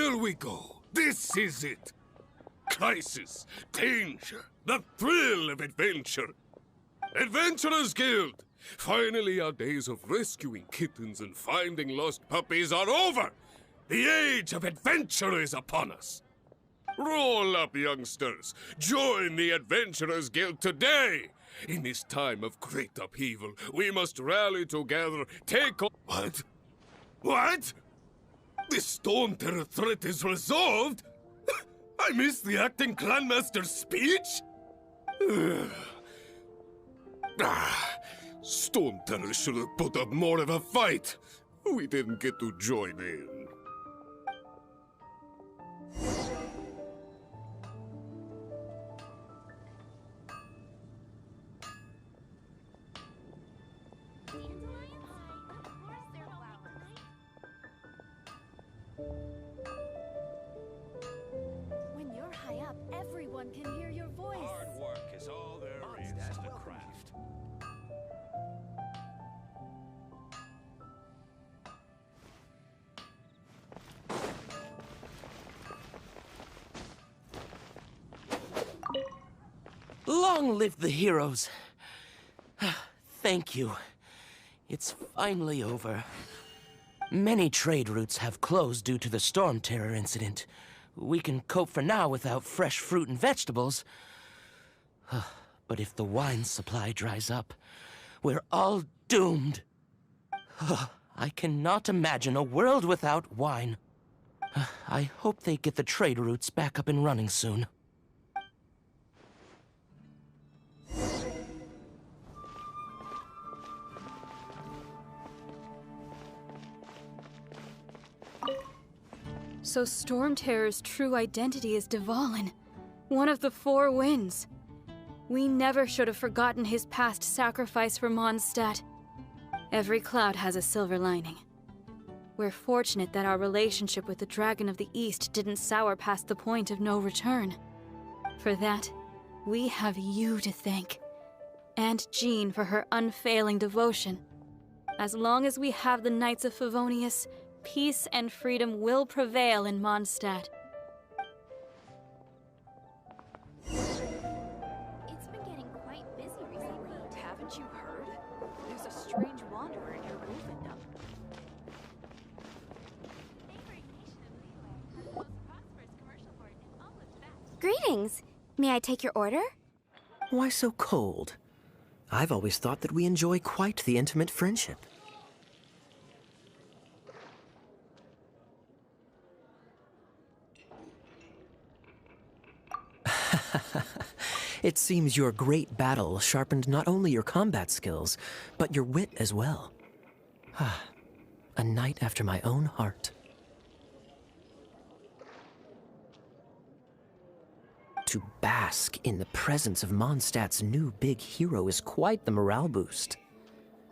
Here we go. This is it. Crisis, danger, the thrill of adventure. Adventurers Guild! Finally, our days of rescuing kittens and finding lost puppies are over! The age of adventure is upon us! Roll up, youngsters! Join the Adventurers Guild today! In this time of great upheaval, we must rally together, take on— What? What? The Storm Terror threat is resolved? I missed the acting Clanmaster's speech? Storm Terror should have put up more of a fight. We didn't get to join in. When you're high up, everyone can hear your voice. Hard work is all there is to the craft. Long live the heroes. Thank you. It's finally over. Many trade routes have closed due to the Storm Terror incident. We can cope for now without fresh fruit and vegetables. But if the wine supply dries up, we're all doomed. I cannot imagine a world without wine. I hope they get the trade routes back up and running soon. So Storm Terror's true identity is Dvalin, one of the Four Winds. We never should have forgotten his past sacrifice for Mondstadt. Every cloud has a silver lining. We're fortunate that our relationship with the Dragon of the East didn't sour past the point of no return. For that, we have you to thank. And Jean for her unfailing devotion. As long as we have the Knights of Favonius, peace and freedom will prevail in Mondstadt. It's been getting quite busy recently. Haven't you heard? There's a strange wanderer in your Wolfendom. Greetings. May I take your order? Why so cold? I've always thought that we enjoy quite the intimate friendship. It seems your great battle sharpened not only your combat skills, but your wit as well. A knight after my own heart. To bask in the presence of Mondstadt's new big hero is quite the morale boost.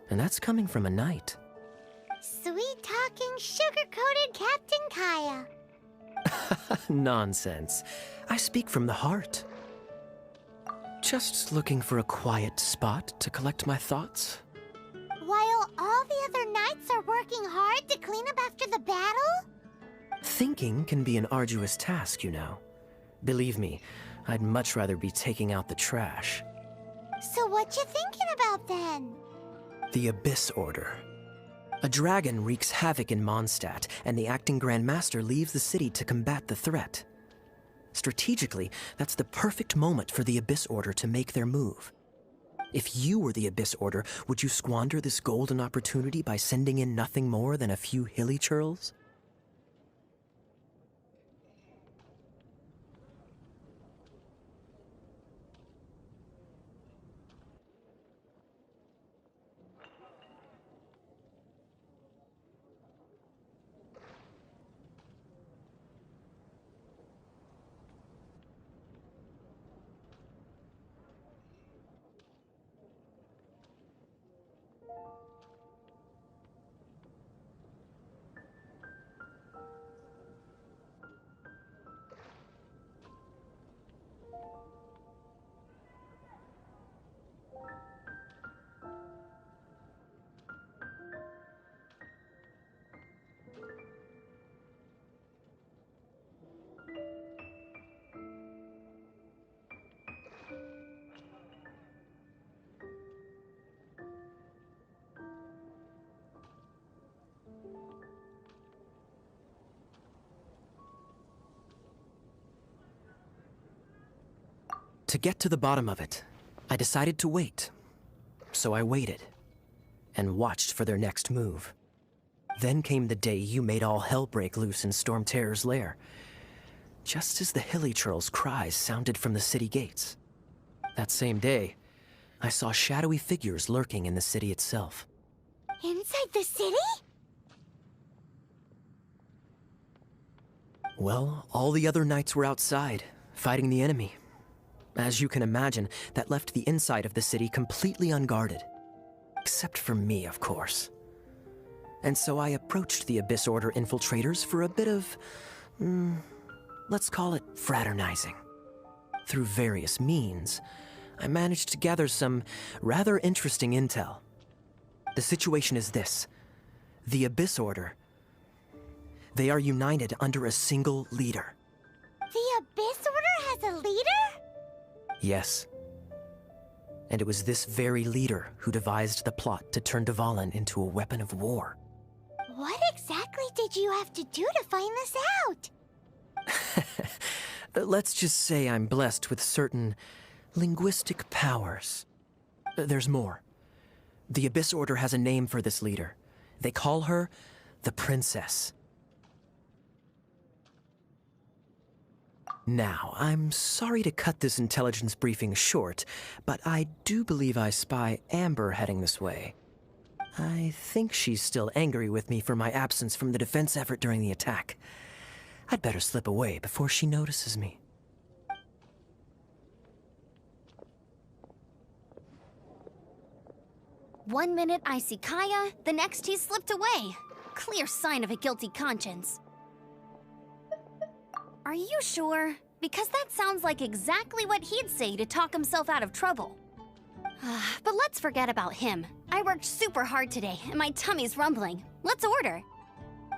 And that's coming from a knight. Sweet-talking, sugar-coated Captain Kaya. Nonsense. I speak from the heart. Just looking for a quiet spot to collect my thoughts. While all the other knights are working hard to clean up after the battle? Thinking can be an arduous task, you know. Believe me, I'd much rather be taking out the trash. So what you thinking about then? The Abyss Order. A dragon wreaks havoc in Mondstadt, and the acting Grand Master leaves the city to combat the threat. Strategically, that's the perfect moment for the Abyss Order to make their move. If you were the Abyss Order, would you squander this golden opportunity by sending in nothing more than a few hilly churls? To get to the bottom of it, I decided to wait. So I waited, and watched for their next move. Then came the day you made all hell break loose in Storm Terror's lair, just as the Hilly-Churl's cries sounded from the city gates. That same day, I saw shadowy figures lurking in the city itself. Inside the city? Well, all the other knights were outside, fighting the enemy. As you can imagine, that left the inside of the city completely unguarded. Except for me, of course. And so I approached the Abyss Order infiltrators for a bit of, let's call it fraternizing. Through various means, I managed to gather some rather interesting intel. The situation is this. The Abyss Order, they are united under a single leader. The Abyss Order has a leader? Yes. And it was this very leader who devised the plot to turn Dvalin into a weapon of war. What exactly did you have to do to find this out? Let's just say I'm blessed with certain linguistic powers. There's more. The Abyss Order has a name for this leader. They call her the Princess. Now, I'm sorry to cut this intelligence briefing short, but I do believe I spy Amber heading this way. I think she's still angry with me for my absence from the defense effort during the attack. I'd better slip away before she notices me. One minute I see Kaya, the next he slipped away. Clear sign of a guilty conscience. Are you sure? Because that sounds like exactly what he'd say to talk himself out of trouble. But let's forget about him. I worked super hard today, and my tummy's rumbling. Let's order.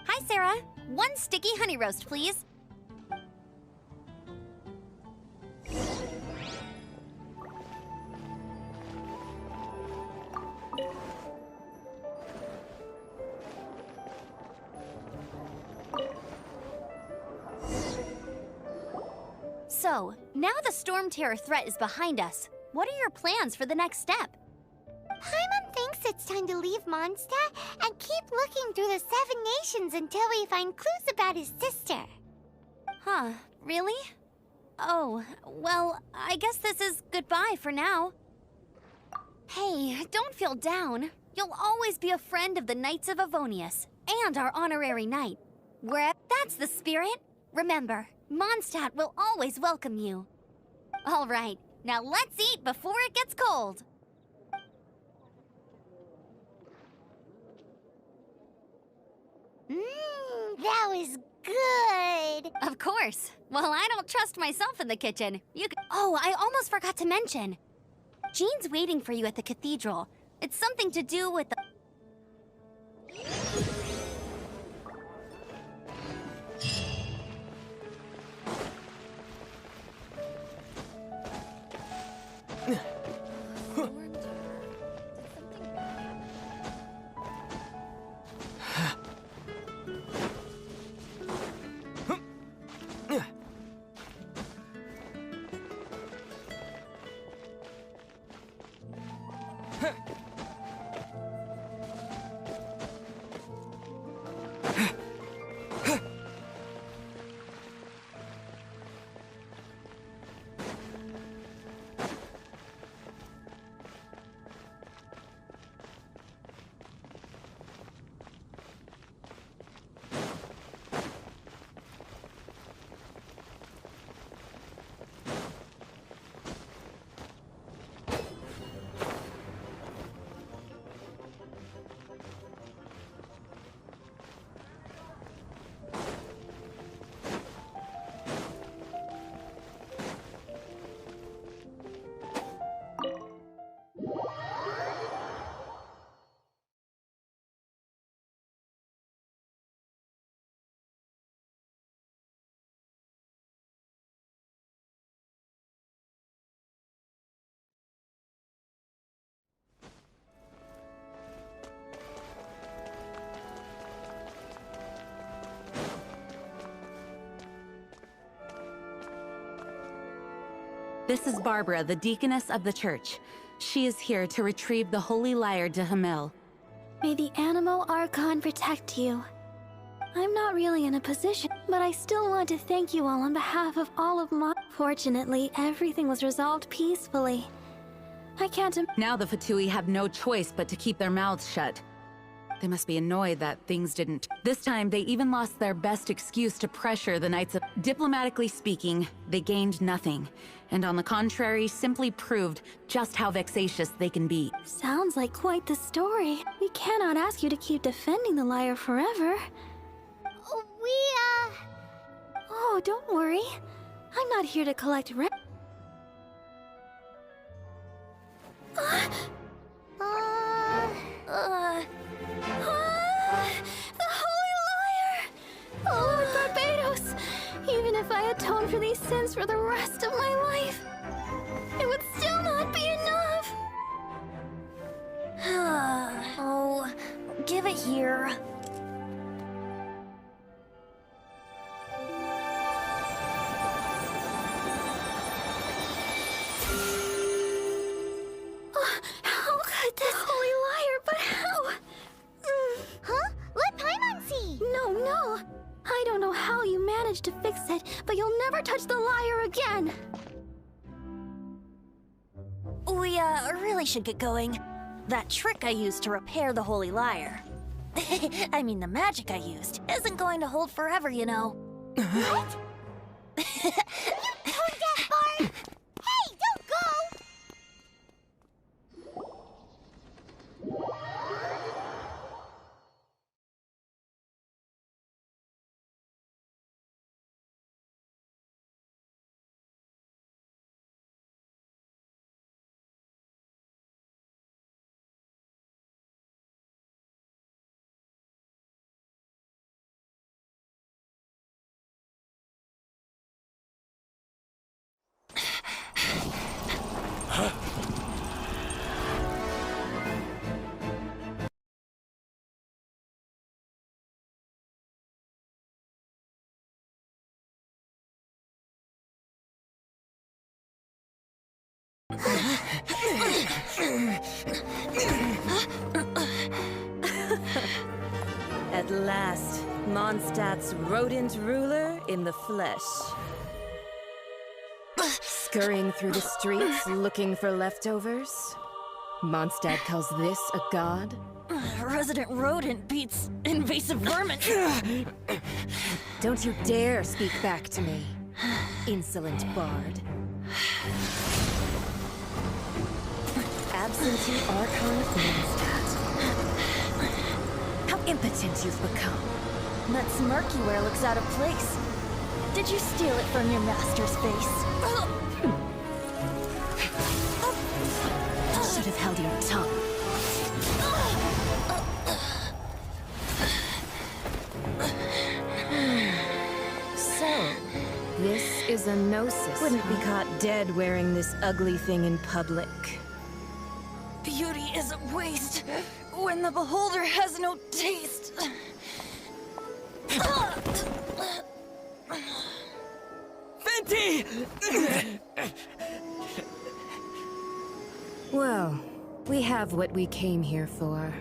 Hi, Sarah. One sticky honey roast, please. So, now the Storm Terror threat is behind us. What are your plans for the next step? Paimon thinks it's time to leave Mondstadt and keep looking through the Seven Nations until we find clues about his sister. Huh, really? Oh, well, I guess this is goodbye for now. Hey, don't feel down. You'll always be a friend of the Knights of Avonius, and our honorary knight. That's the spirit. Remember, Mondstadt will always welcome you. All right, now let's eat before it gets cold. That was good. Of course. Well, I don't trust myself in the kitchen. Oh, I almost forgot to mention. Jean's waiting for you at the cathedral. It's something to do with the... This is Barbara, the deaconess of the church. She is here to retrieve the holy lyre to Hamil. May the Animal Archon protect you. I'm not really in a position, but I still want to thank you all on behalf of all of my... Fortunately, everything was resolved peacefully. I can't Now the Fatui have no choice but to keep their mouths shut. They must be annoyed that things didn't. This time, they even lost their best excuse to pressure the Knights of... Diplomatically speaking, they gained nothing. And on the contrary, simply proved just how vexatious they can be. Sounds like quite the story. We cannot ask you to keep defending the lyre forever. Oh, don't worry. I'm not here to collect rent. The Holy Lyre! Oh, Lord Barbados! Even if I atone for these sins for the rest of my life, it would still not be enough! Oh, give it here. How could this Holy Lyre, but how? Huh? Let Paimon see! No. I don't know how you managed to fix it, but you'll never touch the lyre again! We, really should get going. That trick I used to repair the Holy Lyre. I mean, the magic I used isn't going to hold forever, you know. What? You tone-deaf bard! Hey, don't go! At last, Mondstadt's rodent ruler in the flesh. Scurrying through the streets looking for leftovers? Mondstadt calls this a god? Resident rodent beats invasive vermin. Don't you dare speak back to me, insolent bard. Absentee Archon of Mondstadt. How impotent you've become. That smirk you wear looks out of place. Did you steal it from your master's face? You should have held your tongue. So, this is a gnosis. Wouldn't be caught dead wearing this ugly thing in public. Beauty is a waste when the beholder has no taste. Venti! Well, we have what we came here for.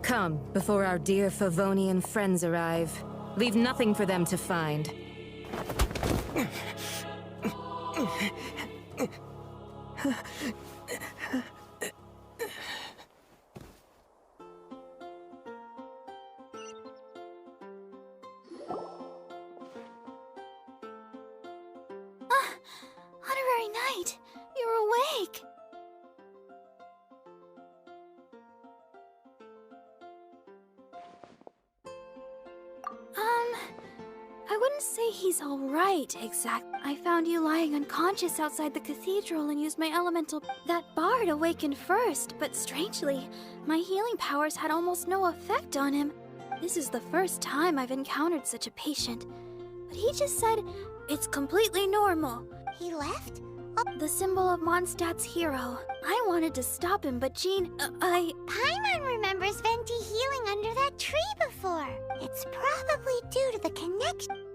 Come, before our dear Favonian friends arrive. Leave nothing for them to find. Honorary Knight, you're awake! I wouldn't say he's alright, exactly. I found you lying unconscious outside the cathedral and used my elemental... That bard awakened first, but strangely, my healing powers had almost no effect on him. This is the first time I've encountered such a patient. But he just said, it's completely normal. He left? The symbol of Mondstadt's hero. I wanted to stop him, but Jean, Paimon remembers Venti healing under that tree before. It's probably due to the connection.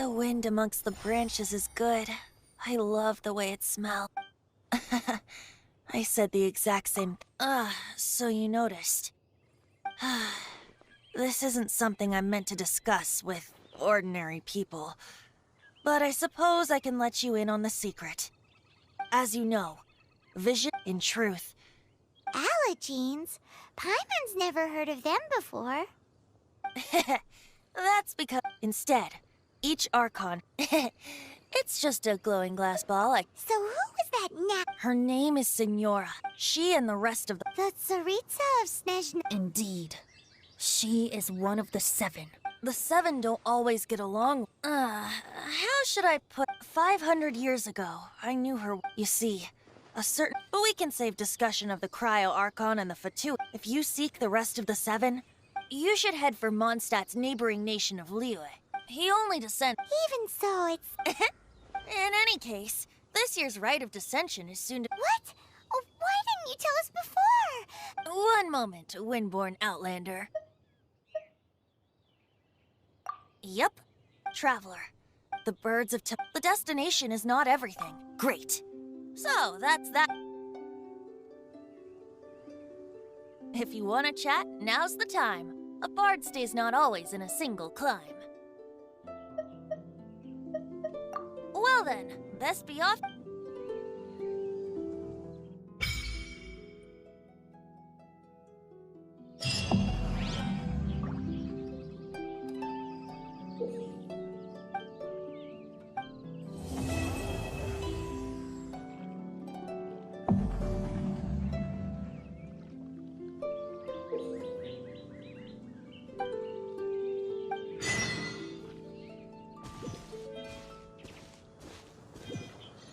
The wind amongst the branches is good. I love the way it smells. I said the exact same. So you noticed. This isn't something I'm meant to discuss with ordinary people. But I suppose I can let you in on the secret. As you know, vision, in truth. Allergenes? Paimon's never heard of them before. That's because, instead, each Archon, it's just a glowing glass ball. So who was that now? Her name is Signora. She and the rest of The Tsaritsa of Snezhna. Indeed. She is one of the 7. The 7 don't always get along. How should I put... 500 years ago, I knew her. You see, a certain... But we can save discussion of the Cryo Archon and the Fatu. If you seek the rest of the 7, you should head for Mondstadt's neighboring nation of Liyue. He only descends... Even so, it's... In any case, this year's Rite of Dissension is soon to... What? Oh, why didn't you tell us before? One moment, Windborn Outlander. Yep, Traveler. The birds of the destination is not everything. Great. So, that's that. If you want to chat, now's the time. A bard stays not always in a single climb. Well then, best be off.